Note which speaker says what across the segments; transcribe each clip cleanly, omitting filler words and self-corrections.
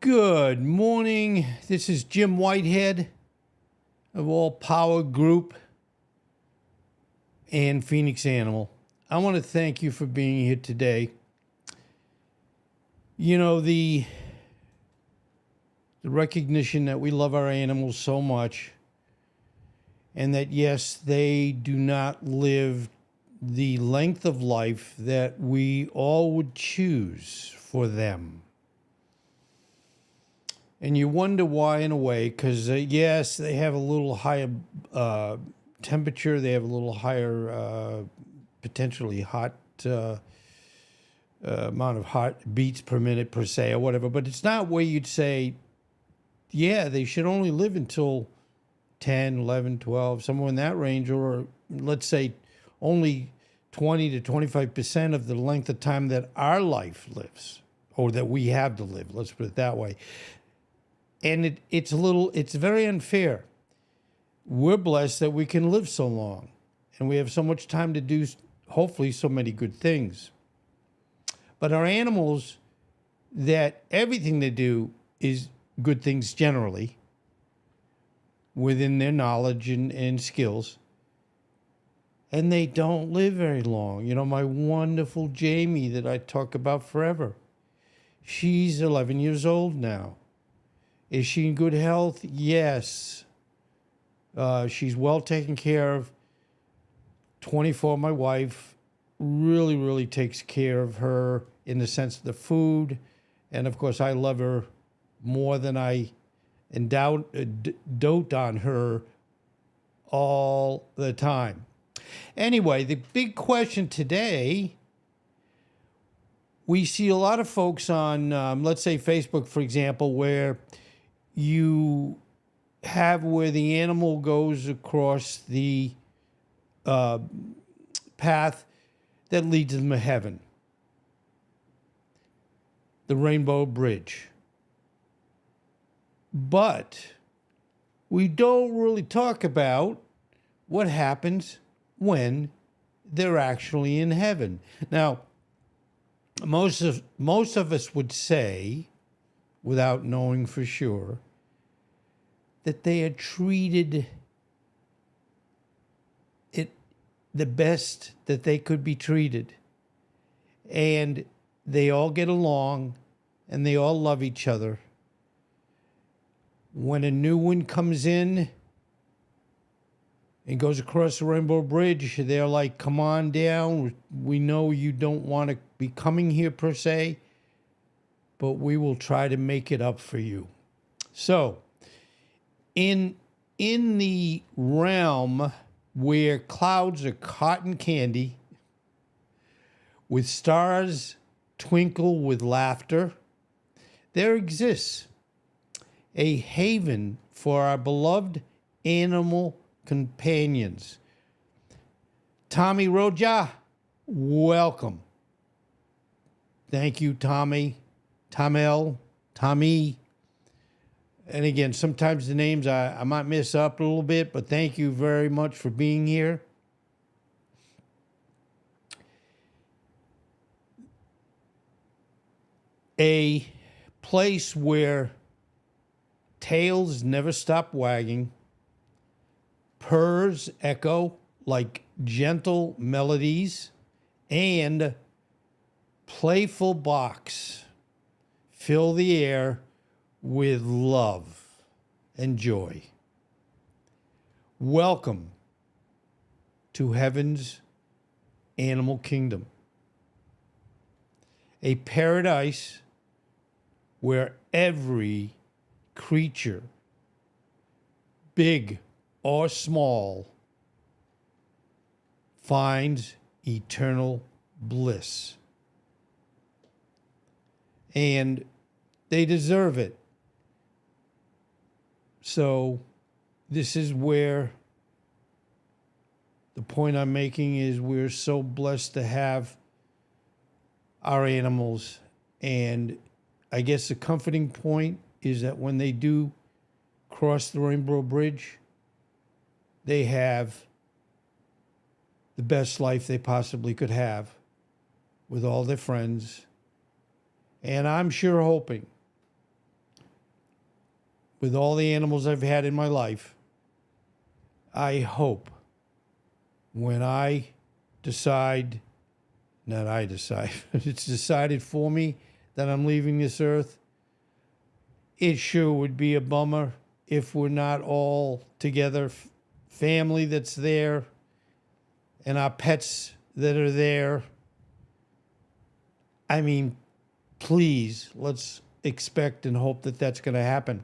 Speaker 1: Good morning. This is Jim Whitehead of All Power Group and Phoenix Animal. I want to thank you for being here today. You know, the recognition that we love our animals so much and that, yes, they do not live the length of life that we all would choose for them. And you wonder why, in a way, because, yes, they have a little higher temperature. They have a little higher, potentially hot amount of heart beats per minute, per se, or whatever. But it's not where you'd say, yeah, they should only live until 10, 11, 12, somewhere in that range. Or let's say only 20 to 25% of the length of time that our life lives, or that we have to live. Let's put it that way. And it's very unfair. We're blessed that we can live so long and we have so much time to do, hopefully, so many good things. But our animals, that everything they do is good things generally within their knowledge and skills, and they don't live very long. You know, my wonderful Jamie that I talk about forever, she's 11 years old now. Is she in good health? Yes. She's well taken care of. 24, my wife, really, really takes care of her in the sense of the food. And, of course, I love her more than I dote on her all the time. Anyway, the big question today, we see a lot of folks on, let's say, Facebook, for example, where you have where the animal goes across the path that leads them to heaven, the Rainbow Bridge. But we don't really talk about what happens when they're actually in heaven. Now, most of us would say, without knowing for sure, that they are treated the best that they could be treated. And they all get along and they all love each other. When a new one comes in and goes across the Rainbow Bridge, they're like, come on down. We know you don't want to be coming here per se, but we will try to make it up for you. So, in the realm where clouds are cotton candy, with stars twinkle with laughter, there exists a haven for our beloved animal companions. Tommy Roja, welcome. Thank you, Tommy, Tamel, Tommy. And again, sometimes the names I might mess up a little bit, but thank you very much for being here. A place where tails never stop wagging, purrs echo like gentle melodies, and playful barks fill the air with love and joy. Welcome to Heaven's Animal Kingdom, a paradise where every creature, big or small, finds eternal bliss. And they deserve it. So this is where the point I'm making is we're so blessed to have our animals. And I guess the comforting point is that when they do cross the Rainbow Bridge, they have the best life they possibly could have with all their friends. And I'm sure hoping with all the animals I've had in my life, I hope when I decide, not I decide, it's decided for me that I'm leaving this earth, it sure would be a bummer if we're not all together, family that's there, and our pets that are there. I mean, please, let's expect and hope that that's going to happen.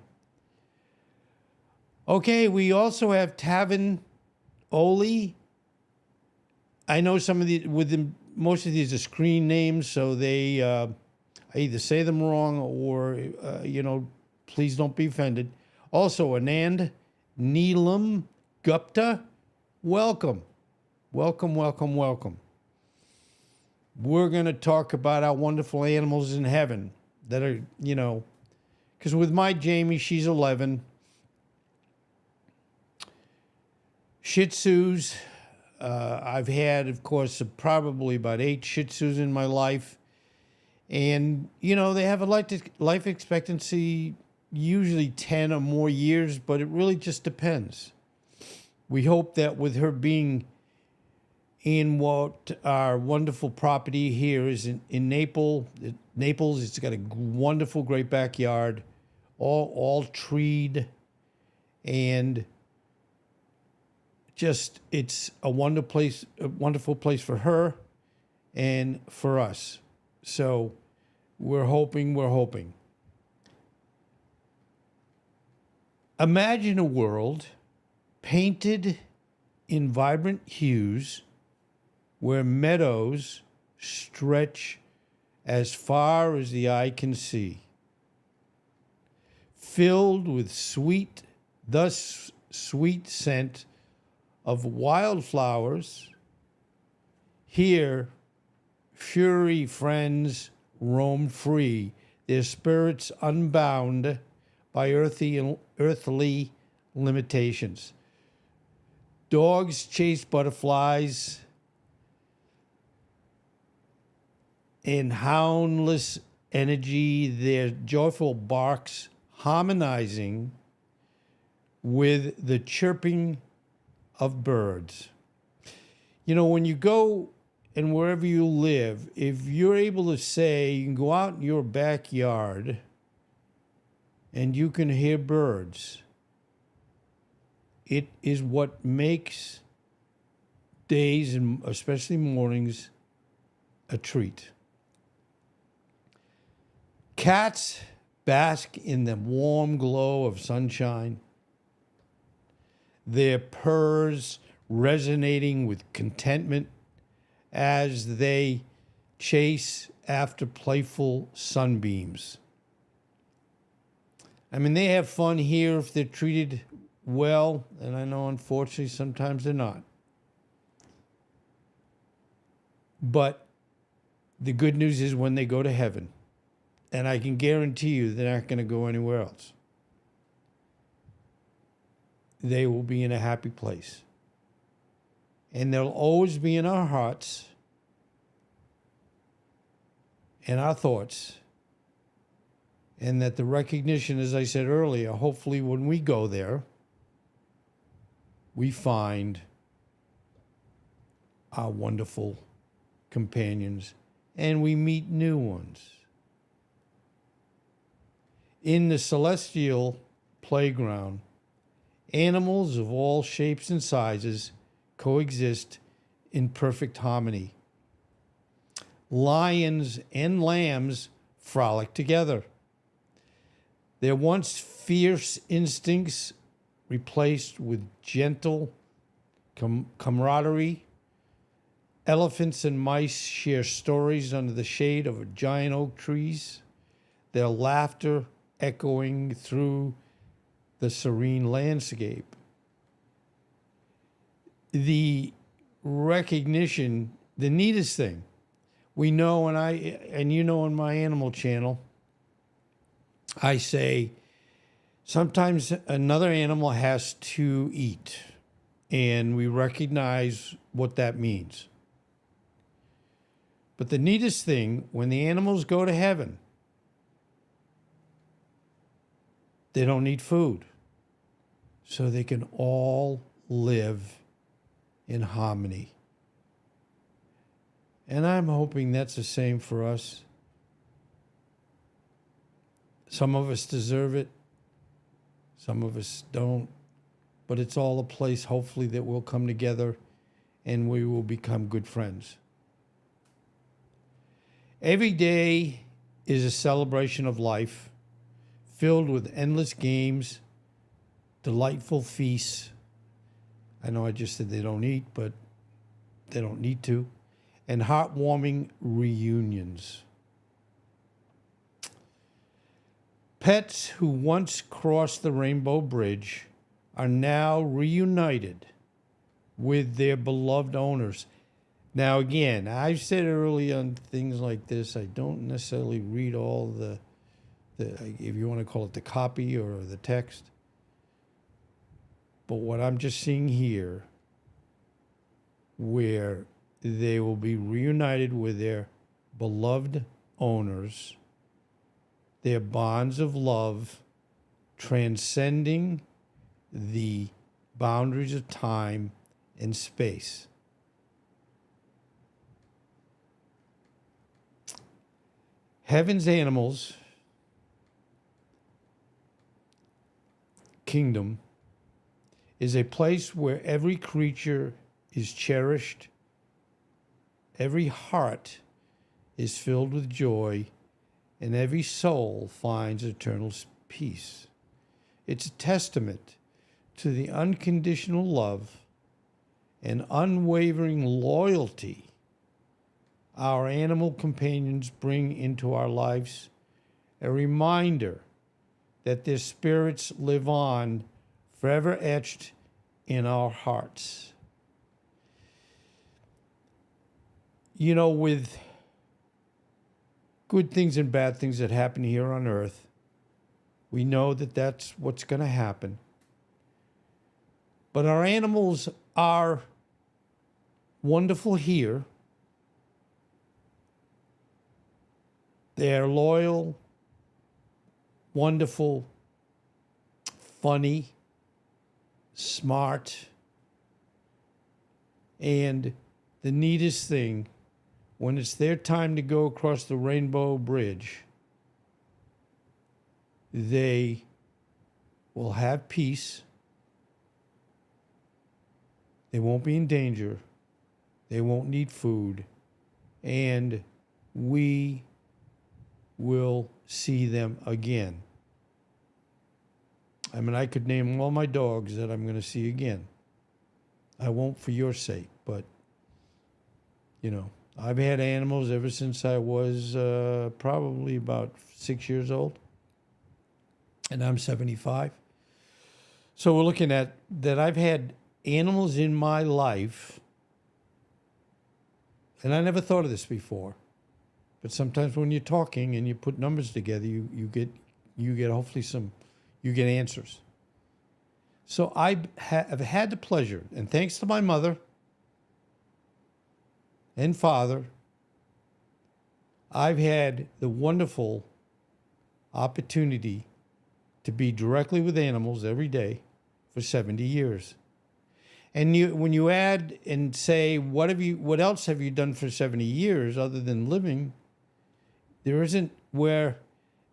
Speaker 1: Okay, we also have Tavin Oli. I know some of the most of these are screen names, so they I either say them wrong or please don't be offended. Also, Anand Neelam Gupta, welcome, welcome, welcome, welcome. We're going to talk about our wonderful animals in heaven that are, because with my Jamie, she's 11. Shih Tzus, I've had, of course, probably about 8 Shih Tzus in my life. And, they have a life expectancy, usually 10 or more years, but it really just depends. We hope that with her being in what our wonderful property here is in Naples, it's got a wonderful, great backyard, all treed, and just it's a wonderful place for her and for us. So we're hoping. Imagine a world painted in vibrant hues where meadows stretch as far as the eye can see, filled with sweet scent of wildflowers. Here, furry friends roam free, their spirits unbound by earthly limitations. Dogs chase butterflies, in houndless energy, their joyful barks harmonizing with the chirping of birds. When you go and wherever you live, if you're able to say, you can go out in your backyard and you can hear birds, it is what makes days and especially mornings a treat. Cats bask in the warm glow of sunshine, their purrs resonating with contentment as they chase after playful sunbeams. I mean, they have fun here if they're treated well, and I know unfortunately sometimes they're not. But the good news is when they go to heaven, and I can guarantee you they're not going to go anywhere else, they will be in a happy place. And they'll always be in our hearts and our thoughts. And that the recognition, as I said earlier, hopefully when we go there, we find our wonderful companions and we meet new ones. In the celestial playground, animals of all shapes and sizes coexist in perfect harmony. Lions and lambs frolic together. Their once fierce instincts replaced with gentle camaraderie. Elephants and mice share stories under the shade of giant oak trees, their laughter echoing through the serene landscape. The recognition, the neatest thing, we know, and you know on my animal channel, I say sometimes another animal has to eat, and we recognize what that means. But the neatest thing, when the animals go to heaven, They don't need food. So they can all live in harmony. And I'm hoping that's the same for us. Some of us deserve it. Some of us don't. But it's all a place, hopefully, that we'll come together and we will become good friends. Every day is a celebration of life, filled with endless games, delightful feasts. I know I just said they don't eat, but they don't need to. And heartwarming reunions. Pets who once crossed the Rainbow Bridge are now reunited with their beloved owners. Now, again, I've said earlier on things like this, I don't necessarily read all the if you want to call it the copy or the text. But what I'm just seeing here, where they will be reunited with their beloved owners, their bonds of love transcending the boundaries of time and space. Heaven's Animals Kingdom is a place where every creature is cherished, every heart is filled with joy, and every soul finds eternal peace. It's a testament to the unconditional love and unwavering loyalty our animal companions bring into our lives, a reminder that their spirits live on, forever etched in our hearts. You know, with good things and bad things that happen here on earth, we know that that's what's going to happen. But our animals are wonderful here. They're loyal, wonderful, funny, smart, and the neatest thing, when it's their time to go across the Rainbow Bridge, they will have peace. They won't be in danger. They won't need food. And we will see them again. I mean, I could name all my dogs that I'm going to see again. I won't for your sake, but, you know, I've had animals ever since I was probably about 6 years old, and I'm 75. So we're looking at that I've had animals in my life, and I never thought of this before, but sometimes when you're talking and you put numbers together, you get hopefully you get answers. So I've had the pleasure, and thanks to my mother and father, I've had the wonderful opportunity to be directly with animals every day for 70 years. And when you add and say, what else have you done for 70 years other than living, there isn't where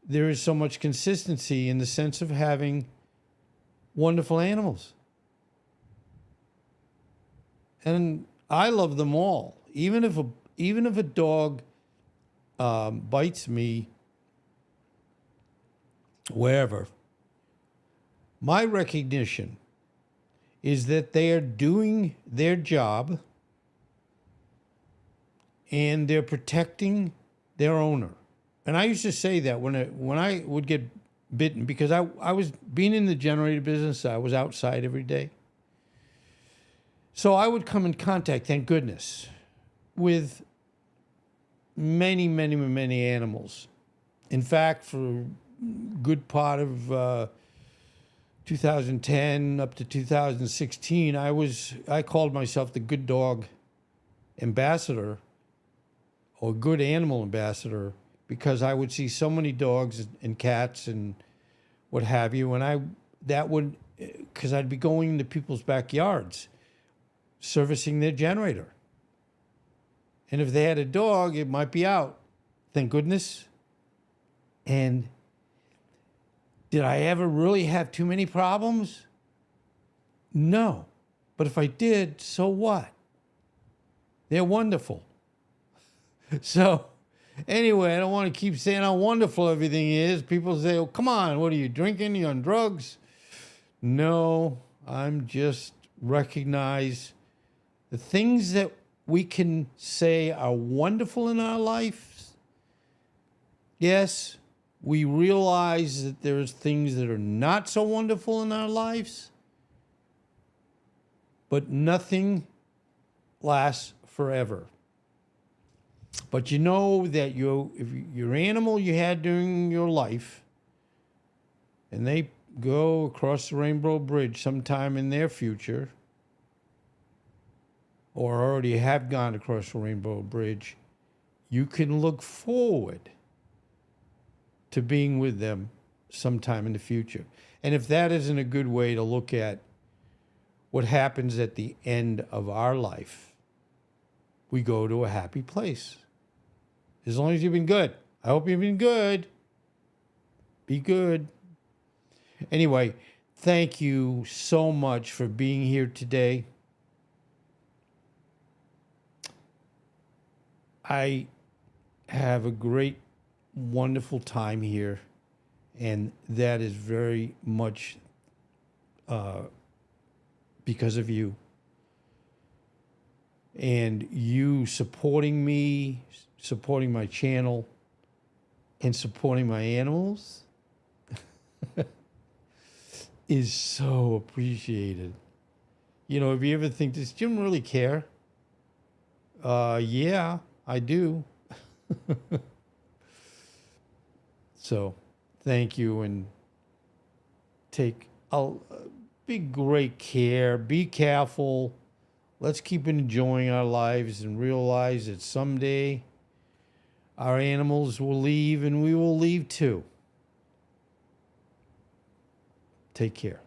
Speaker 1: there is so much consistency in the sense of having wonderful animals. And I love them all. Even if a dog bites me wherever, my recognition is that they are doing their job and they're protecting their owner. And I used to say that when I would get bitten, because I was being in the generator business, I was outside every day. So I would come in contact, thank goodness, with many, many, many animals. In fact, for a good part of 2010 up to 2016, I called myself the good dog ambassador or good animal ambassador, because I would see so many dogs and cats and what have you. And that would, because I'd be going into people's backyards, servicing their generator. And if they had a dog, it might be out. Thank goodness. And did I ever really have too many problems? No. But if I did, so what? They're wonderful. So, anyway, I don't want to keep saying how wonderful everything is. People say, oh, come on, what are you drinking? You on drugs? No, I'm just recognize the things that we can say are wonderful in our lives. Yes, we realize that there's things that are not so wonderful in our lives, but nothing lasts forever. But you know that if your animal you had during your life, and they go across the Rainbow Bridge sometime in their future, or already have gone across the Rainbow Bridge, you can look forward to being with them sometime in the future. And if that isn't a good way to look at what happens at the end of our life, we go to a happy place. As long as you've been good. I hope you've been good. Be good. Anyway, thank you so much for being here today. I have a great, wonderful time here, and that is very much because of you. And you supporting me, supporting my channel, and supporting my animals is so appreciated. You know, if you ever think, does Jim really care? Yeah, I do. So, thank you, and be great care. Be careful. Let's keep enjoying our lives and realize that someday our animals will leave and we will leave too. Take care.